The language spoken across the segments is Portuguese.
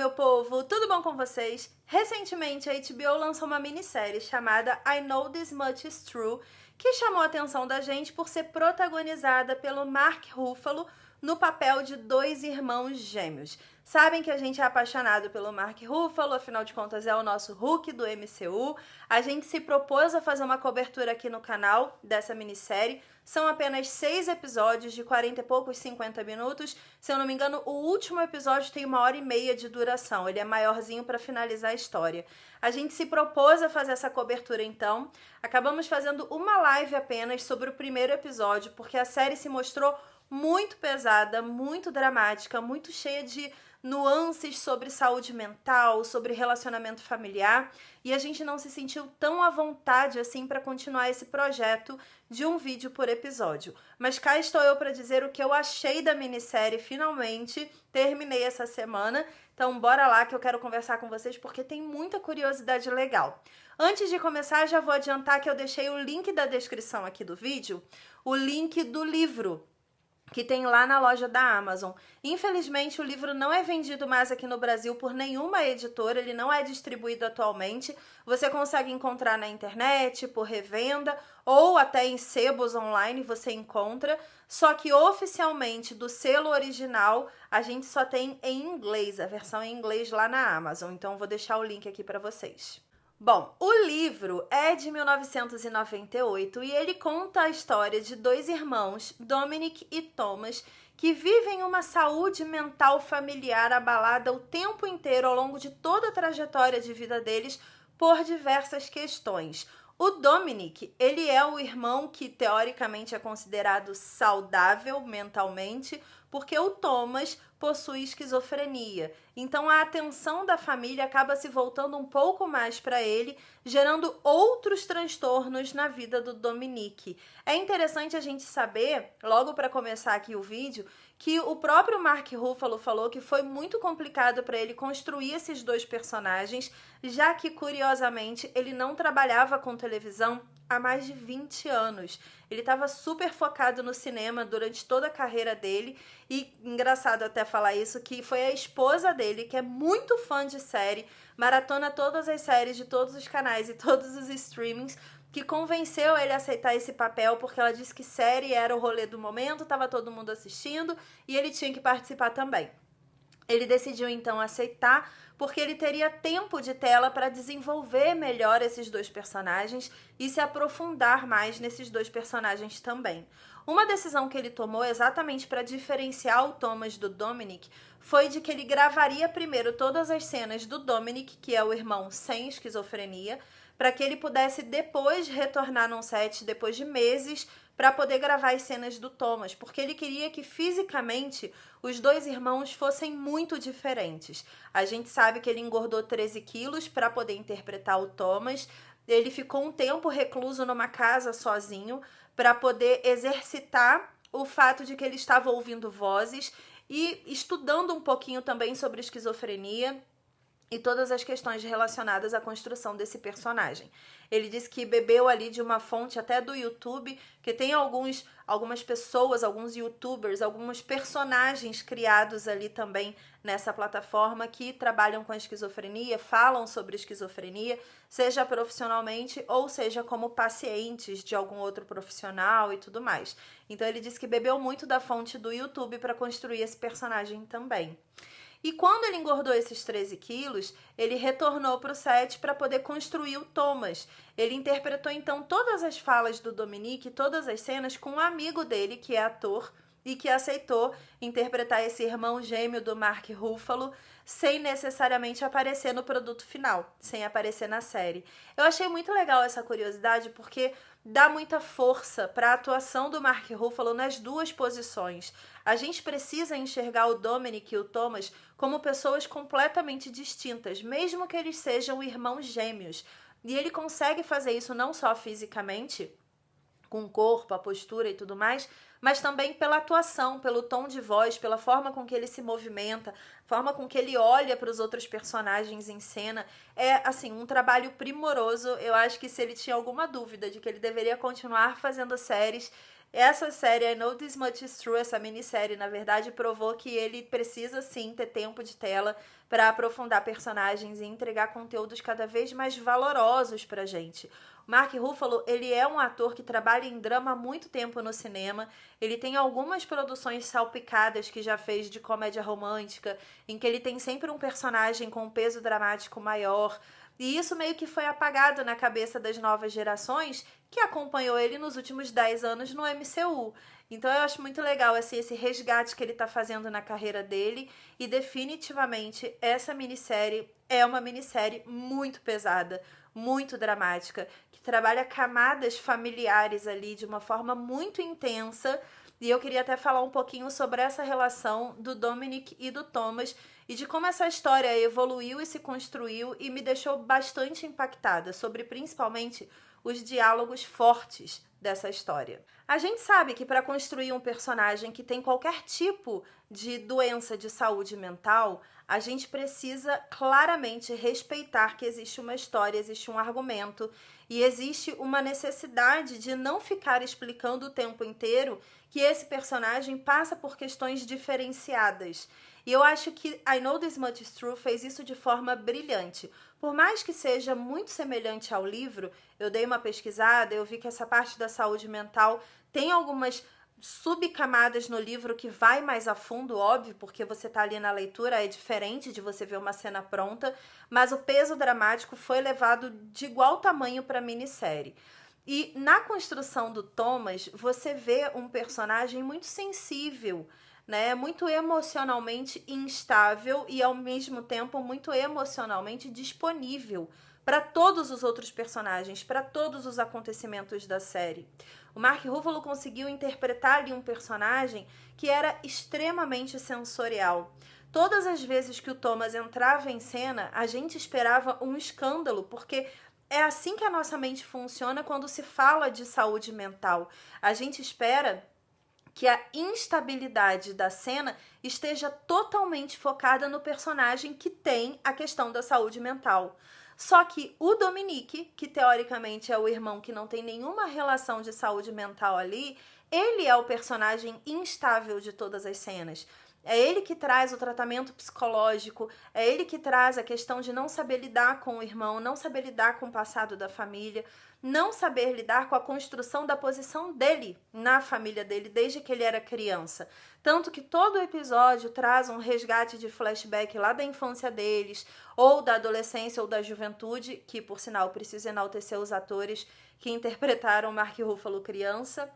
meu povo, tudo bom com vocês? Recentemente a HBO lançou uma minissérie chamada I Know This Much Is True, que chamou a atenção da gente por ser protagonizada pelo Mark Ruffalo no papel de dois irmãos gêmeos. Sabem que a gente é apaixonado pelo Mark Ruffalo, afinal de contas é o nosso Hulk do MCU. A gente se propôs a fazer uma cobertura aqui no canal dessa minissérie. São apenas 6 episódios de 40 e poucos, 50 minutos. Se eu não me engano, o último episódio tem 1h30 de duração. Ele é maiorzinho para finalizar a história. A gente se propôs a fazer essa cobertura então. Acabamos fazendo uma live apenas sobre o primeiro episódio, porque a série se mostrou muito pesada, muito dramática, muito cheia de nuances sobre saúde mental, sobre relacionamento familiar, e a gente não se sentiu tão à vontade assim para continuar esse projeto de um vídeo por episódio. Mas cá estou eu para dizer o que eu achei da minissérie. Finalmente terminei essa semana, então bora lá que eu quero conversar com vocês porque tem muita curiosidade legal. Antes de começar, já vou adiantar que eu deixei o link da descrição aqui do vídeo, o link do livro que tem lá na loja da Amazon. Infelizmente, o livro não é vendido mais aqui no Brasil por nenhuma editora, ele não é distribuído atualmente. Você consegue encontrar na internet, por revenda, ou até em sebos online você encontra. Só que oficialmente, do selo original, a gente só tem em inglês, a versão em inglês lá na Amazon. Então, vou deixar o link aqui para vocês. Bom, o livro é de 1998 e ele conta a história de dois irmãos, Dominic e Thomas, que vivem uma saúde mental familiar abalada o tempo inteiro ao longo de toda a trajetória de vida deles por diversas questões. O Dominic, ele é o irmão que teoricamente é considerado saudável mentalmente, porque o Thomas possui esquizofrenia. Então a atenção da família acaba se voltando um pouco mais para ele, gerando outros transtornos na vida do Dominic. É interessante a gente saber, logo para começar aqui o vídeo, que o próprio Mark Ruffalo falou que foi muito complicado para ele construir esses dois personagens, já que, curiosamente, ele não trabalhava com televisão há mais de 20 anos. Ele estava super focado no cinema durante toda a carreira dele e, engraçado até falar isso, que foi a esposa dele, que é muito fã de série, maratona todas as séries de todos os canais e todos os streamings, que convenceu ele a aceitar esse papel, porque ela disse que série era o rolê do momento, estava todo mundo assistindo e ele tinha que participar também. Ele decidiu então aceitar, porque ele teria tempo de tela para desenvolver melhor esses dois personagens e se aprofundar mais nesses dois personagens também. Uma decisão que ele tomou exatamente para diferenciar o Thomas do Dominic foi de que ele gravaria primeiro todas as cenas do Dominic, que é o irmão sem esquizofrenia, para que ele pudesse depois retornar num set, depois de meses, para poder gravar as cenas do Thomas, porque ele queria que fisicamente os dois irmãos fossem muito diferentes. A gente sabe que ele engordou 13 quilos para poder interpretar o Thomas, ele ficou um tempo recluso numa casa sozinho para poder exercitar o fato de que ele estava ouvindo vozes e estudando um pouquinho também sobre esquizofrenia e todas as questões relacionadas à construção desse personagem. Ele disse que bebeu ali de uma fonte até do YouTube, que tem algumas pessoas, alguns youtubers, alguns personagens criados ali também nessa plataforma que trabalham com a esquizofrenia, falam sobre esquizofrenia, seja profissionalmente ou seja como pacientes de algum outro profissional e tudo mais. Então ele disse que bebeu muito da fonte do YouTube para construir esse personagem também. E quando ele engordou esses 13 quilos, ele retornou para o set para poder construir o Thomas. Ele interpretou então todas as falas do Dominic, todas as cenas com um amigo dele, que é ator, e que aceitou interpretar esse irmão gêmeo do Mark Ruffalo sem necessariamente aparecer no produto final, sem aparecer na série. Eu achei muito legal essa curiosidade porque dá muita força para a atuação do Mark Ruffalo nas duas posições. A gente precisa enxergar o Dominic e o Thomas como pessoas completamente distintas, mesmo que eles sejam irmãos gêmeos. E ele consegue fazer isso não só fisicamente, com o corpo, a postura e tudo mais, mas também pela atuação, pelo tom de voz, pela forma com que ele se movimenta, forma com que ele olha para os outros personagens em cena. É, assim, um trabalho primoroso. Eu acho que se ele tinha alguma dúvida de que ele deveria continuar fazendo séries, Essa série, I Know This Much Is True, essa minissérie, na verdade, provou que ele precisa sim ter tempo de tela para aprofundar personagens e entregar conteúdos cada vez mais valorosos pra gente. O Mark Ruffalo, ele é um ator que trabalha em drama há muito tempo no cinema. Ele tem algumas produções salpicadas que já fez de comédia romântica, em que ele tem sempre um personagem com um peso dramático maior. E isso meio que foi apagado na cabeça das novas gerações que acompanhou ele nos últimos 10 anos no MCU. Então eu acho muito legal assim, esse resgate que ele tá fazendo na carreira dele, e definitivamente essa minissérie é uma minissérie muito pesada, muito dramática, que trabalha camadas familiares ali de uma forma muito intensa. E eu queria até falar um pouquinho sobre essa relação do Dominic e do Thomas e de como essa história evoluiu e se construiu, e me deixou bastante impactada sobre principalmente os diálogos fortes dessa história. A gente sabe que para construir um personagem que tem qualquer tipo de doença de saúde mental, a gente precisa claramente respeitar que existe uma história, existe um argumento e existe uma necessidade de não ficar explicando o tempo inteiro que esse personagem passa por questões diferenciadas. E eu acho que I Know This Much Is True fez isso de forma brilhante. Por mais que seja muito semelhante ao livro, eu dei uma pesquisada, eu vi que essa parte da saúde mental tem algumas subcamadas no livro que vai mais a fundo, óbvio, porque você tá ali na leitura, é diferente de você ver uma cena pronta, mas o peso dramático foi levado de igual tamanho para a minissérie. E na construção do Thomas, você vê um personagem muito sensível, né? Muito emocionalmente instável e ao mesmo tempo muito emocionalmente disponível para todos os outros personagens, para todos os acontecimentos da série. O Mark Ruffalo conseguiu interpretar ali um personagem que era extremamente sensorial. Todas as vezes que o Thomas entrava em cena, a gente esperava um escândalo, porque é assim que a nossa mente funciona quando se fala de saúde mental. A gente espera que a instabilidade da cena esteja totalmente focada no personagem que tem a questão da saúde mental. Só que o Dominic, que teoricamente é o irmão que não tem nenhuma relação de saúde mental ali, ele é o personagem instável de todas as cenas. É ele que traz o tratamento psicológico, é ele que traz a questão de não saber lidar com o irmão, não saber lidar com o passado da família, não saber lidar com a construção da posição dele na família dele desde que ele era criança. Tanto que todo episódio traz um resgate de flashback lá da infância deles, ou da adolescência ou da juventude, que por sinal preciso enaltecer os atores que interpretaram Mark Ruffalo criança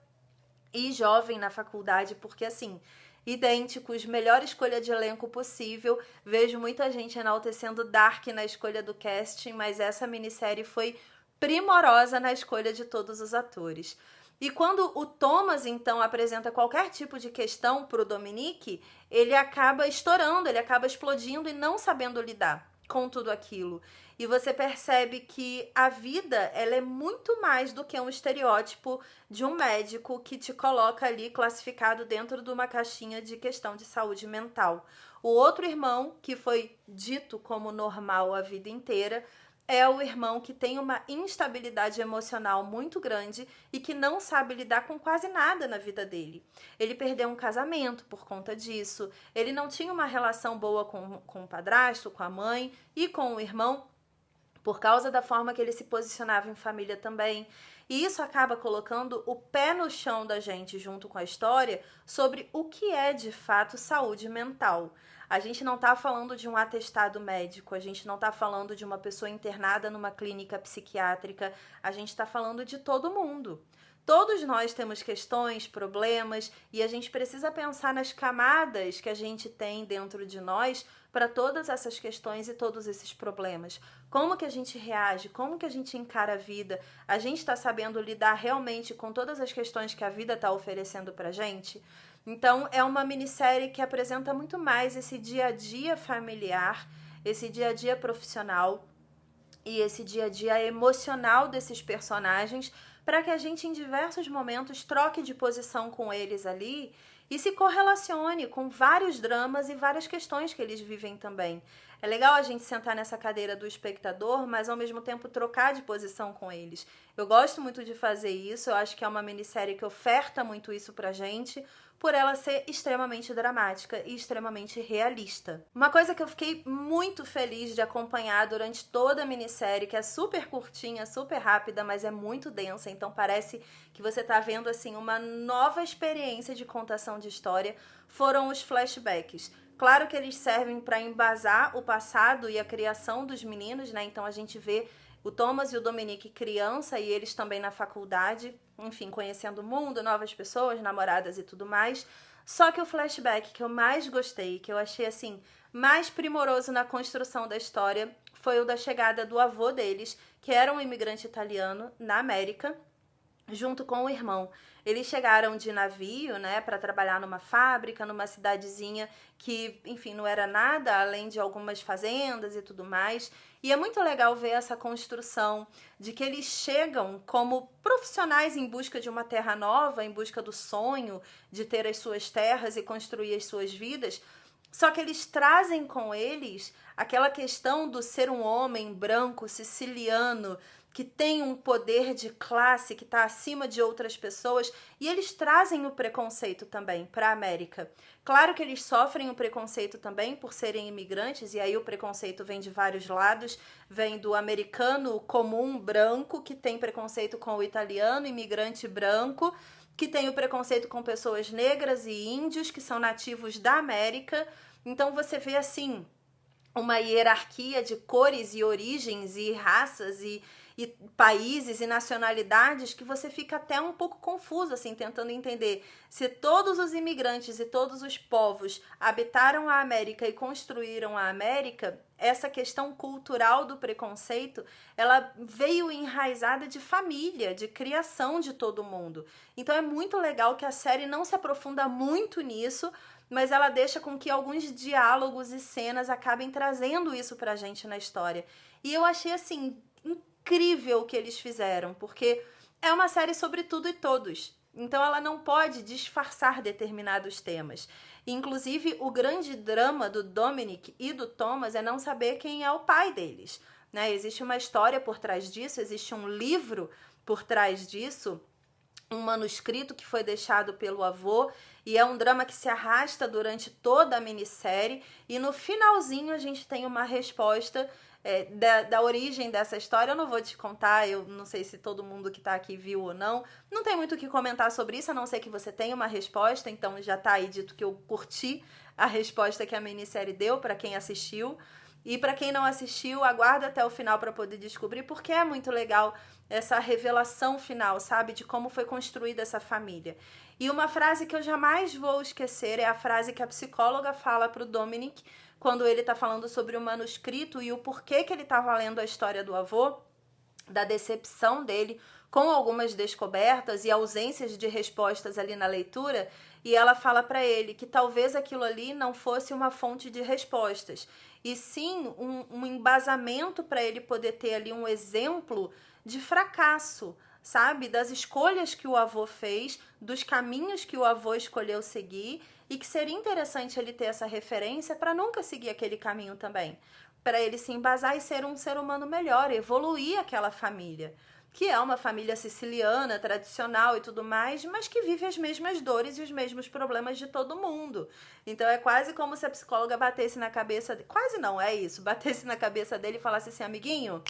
e jovem na faculdade, porque assim, idênticos, melhor escolha de elenco possível. Vejo muita gente enaltecendo Dark na escolha do casting, mas essa minissérie foi primorosa na escolha de todos os atores. E quando o Thomas, então, apresenta qualquer tipo de questão para o Dominic, ele acaba estourando, ele acaba explodindo e não sabendo lidar com tudo aquilo. E você percebe que a vida, ela é muito mais do que um estereótipo de um médico que te coloca ali classificado dentro de uma caixinha de questão de saúde mental. O outro irmão, que foi dito como normal a vida inteira, é o irmão que tem uma instabilidade emocional muito grande e que não sabe lidar com quase nada na vida dele. Ele perdeu um casamento por conta disso, ele não tinha uma relação boa com o padrasto, com a mãe e com o irmão, por causa da forma que ele se posicionava em família também. E isso acaba colocando o pé no chão da gente, junto com a história, sobre o que é de fato saúde mental. A gente não está falando de um atestado médico, a gente não está falando de uma pessoa internada numa clínica psiquiátrica, a gente está falando de todo mundo. Todos nós temos questões, problemas, e a gente precisa pensar nas camadas que a gente tem dentro de nós para todas essas questões e todos esses problemas. Como que a gente reage? Como que a gente encara a vida? A gente está sabendo lidar realmente com todas as questões que a vida está oferecendo para a gente? Então, é uma minissérie que apresenta muito mais esse dia a dia familiar, esse dia a dia profissional e esse dia a dia emocional desses personagens, para que a gente em diversos momentos troque de posição com eles ali e se correlacione com vários dramas e várias questões que eles vivem também. É legal a gente sentar nessa cadeira do espectador, mas ao mesmo tempo trocar de posição com eles. Eu gosto muito de fazer isso, eu acho que é uma minissérie que oferta muito isso pra gente, por ela ser extremamente dramática e extremamente realista. Uma coisa que eu fiquei muito feliz de acompanhar durante toda a minissérie, que é super curtinha, super rápida, mas é muito densa, então parece que você tá vendo assim uma nova experiência de contação de história, foram os flashbacks. Claro que eles servem para embasar o passado e a criação dos meninos, né? Então a gente vê o Thomas e o Dominic criança e eles também na faculdade, enfim, conhecendo o mundo, novas pessoas, namoradas e tudo mais. Só que o flashback que eu mais gostei, que eu achei assim, mais primoroso na construção da história, foi o da chegada do avô deles, que era um imigrante italiano na América, junto com o irmão. Eles chegaram de navio, né, para trabalhar numa fábrica, numa cidadezinha que, enfim, não era nada além de algumas fazendas e tudo mais. E é muito legal ver essa construção de que eles chegam como profissionais em busca de uma terra nova, em busca do sonho de ter as suas terras e construir as suas vidas. Só que eles trazem com eles aquela questão do ser um homem branco, siciliano, que tem um poder de classe que está acima de outras pessoas, e eles trazem o preconceito também para a América. Claro que eles sofrem o preconceito também por serem imigrantes, e aí o preconceito vem de vários lados, vem do americano comum branco, que tem preconceito com o italiano, imigrante branco, que tem o preconceito com pessoas negras e índios, que são nativos da América. Então você vê assim uma hierarquia de cores e origens e raças e países e nacionalidades que você fica até um pouco confuso, assim, tentando entender se todos os imigrantes e todos os povos habitaram a América e construíram a América. Essa questão cultural do preconceito, ela veio enraizada de família, de criação de todo mundo. Então é muito legal que a série não se aprofunda muito nisso, mas ela deixa com que alguns diálogos e cenas acabem trazendo isso pra gente na história. E eu achei, assim, incrível o que eles fizeram, porque é uma série sobre tudo e todos. Então ela não pode disfarçar determinados temas. Inclusive, o grande drama do Dominic e do Thomas é não saber quem é o pai deles, né? Existe uma história por trás disso, existe um livro por trás disso, um manuscrito que foi deixado pelo avô, e é um drama que se arrasta durante toda a minissérie, e no finalzinho a gente tem uma resposta da origem dessa história. Eu não vou te contar, eu não sei se todo mundo que tá aqui viu ou não, não tem muito o que comentar sobre isso, a não ser que você tenha uma resposta, então já tá aí dito que eu curti a resposta que a minissérie deu para quem assistiu. E para quem não assistiu, aguarda até o final para poder descobrir, porque é muito legal essa revelação final, sabe? De como foi construída essa família. E uma frase que eu jamais vou esquecer é a frase que a psicóloga fala pro Dominic, quando ele tá falando sobre o manuscrito e o porquê que ele tava lendo a história do avô, da decepção dele com algumas descobertas e ausências de respostas ali na leitura, e ela fala para ele que talvez aquilo ali não fosse uma fonte de respostas, e sim um embasamento para ele poder ter ali um exemplo de fracasso, sabe? Das escolhas que o avô fez, dos caminhos que o avô escolheu seguir, e que seria interessante ele ter essa referência para nunca seguir aquele caminho também, para ele se embasar e ser um ser humano melhor, evoluir aquela família, que é uma família siciliana, tradicional e tudo mais, mas que vive as mesmas dores e os mesmos problemas de todo mundo. Então é quase como se a psicóloga batesse na cabeça, quase não, é isso, batesse na cabeça dele e falasse assim: amiguinho,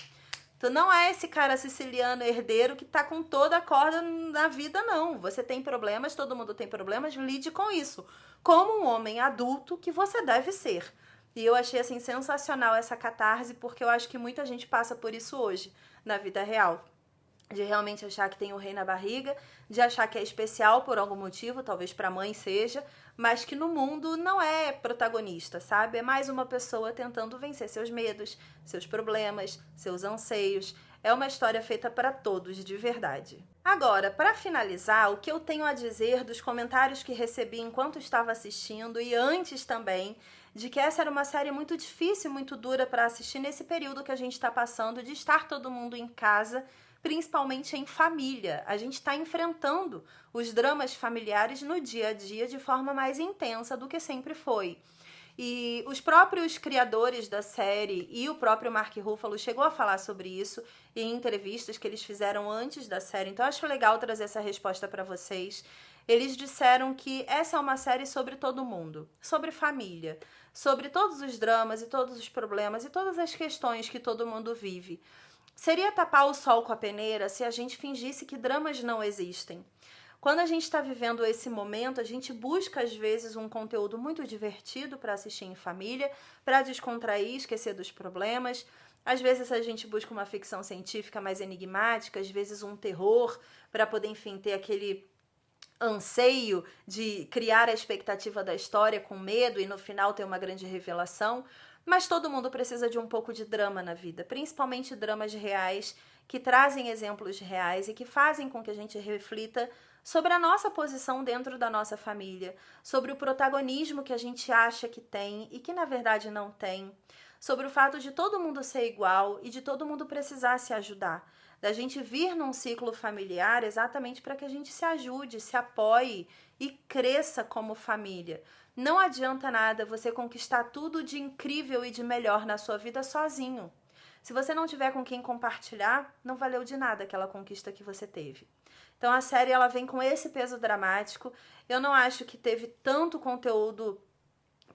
tu não é esse cara siciliano herdeiro que tá com toda a corda na vida, não. Você tem problemas, todo mundo tem problemas, lide com isso, como um homem adulto que você deve ser. E eu achei, assim, sensacional essa catarse, porque eu acho que muita gente passa por isso hoje, na vida real. De realmente achar que tem um rei na barriga, de achar que é especial por algum motivo, talvez pra mãe seja, mas que no mundo não é protagonista, sabe? É mais uma pessoa tentando vencer seus medos, seus problemas, seus anseios. É uma história feita para todos, de verdade. Agora, para finalizar, o que eu tenho a dizer dos comentários que recebi enquanto estava assistindo e antes também, de que essa era uma série muito difícil, muito dura para assistir nesse período que a gente está passando, de estar todo mundo em casa, principalmente em família. A gente está enfrentando os dramas familiares no dia a dia de forma mais intensa do que sempre foi. E os próprios criadores da série e o próprio Mark Ruffalo chegou a falar sobre isso em entrevistas que eles fizeram antes da série. Então, acho legal trazer essa resposta para vocês. Eles disseram que essa é uma série sobre todo mundo, sobre família, sobre todos os dramas e todos os problemas e todas as questões que todo mundo vive. Seria tapar o sol com a peneira se a gente fingisse que dramas não existem. Quando a gente está vivendo esse momento, a gente busca, às vezes, um conteúdo muito divertido para assistir em família, para descontrair, esquecer dos problemas. Às vezes a gente busca uma ficção científica mais enigmática, às vezes um terror, para poder, enfim, ter aquele anseio de criar a expectativa da história com medo e no final ter uma grande revelação. Mas todo mundo precisa de um pouco de drama na vida, principalmente dramas reais, que trazem exemplos reais e que fazem com que a gente reflita sobre a nossa posição dentro da nossa família, sobre o protagonismo que a gente acha que tem e que na verdade não tem, sobre o fato de todo mundo ser igual e de todo mundo precisar se ajudar, da gente vir num ciclo familiar exatamente para que a gente se ajude, se apoie e cresça como família. Não adianta nada você conquistar tudo de incrível e de melhor na sua vida sozinho. Se você não tiver com quem compartilhar, não valeu de nada aquela conquista que você teve. Então a série ela vem com esse peso dramático. Eu não acho que teve tanto conteúdo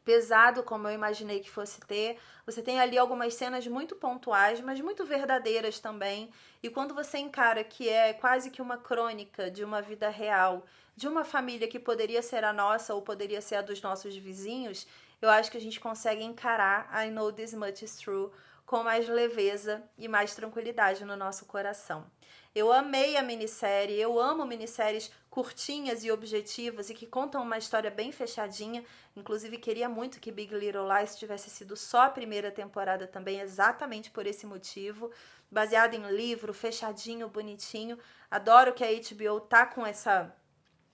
pesado como eu imaginei que fosse ter. Você tem ali algumas cenas muito pontuais, mas muito verdadeiras também. E quando você encara que é quase que uma crônica de uma vida real, de uma família que poderia ser a nossa ou poderia ser a dos nossos vizinhos, eu acho que a gente consegue encarar I Know This Much Is True com mais leveza e mais tranquilidade no nosso coração. Eu amei a minissérie, eu amo minisséries curtinhas e objetivas e que contam uma história bem fechadinha. Inclusive, queria muito que Big Little Lies tivesse sido só a primeira temporada também, exatamente por esse motivo. Baseado em livro, fechadinho, bonitinho. Adoro que a HBO tá com essa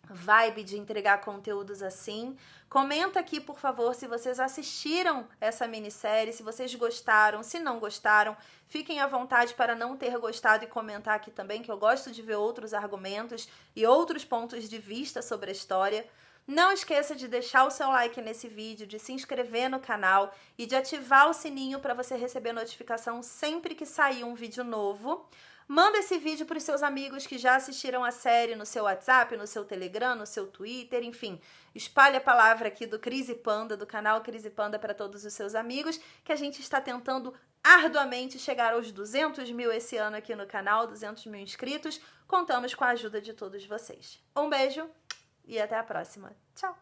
vibe de entregar conteúdos assim. Comenta aqui, por favor, se vocês assistiram essa minissérie, se vocês gostaram, se não gostaram. Fiquem à vontade para não ter gostado e comentar aqui também, que eu gosto de ver outros argumentos e outros pontos de vista sobre a história. Não esqueça de deixar o seu like nesse vídeo, de se inscrever no canal e de ativar o sininho para você receber notificação sempre que sair um vídeo novo. Manda esse vídeo para os seus amigos que já assistiram a série no seu WhatsApp, no seu Telegram, no seu Twitter, enfim. Espalhe a palavra aqui do Cris e Panda, do canal Cris e Panda para todos os seus amigos, que a gente está tentando arduamente chegar aos 200 mil esse ano aqui no canal, 200 mil inscritos. Contamos com a ajuda de todos vocês. Um beijo e até a próxima. Tchau!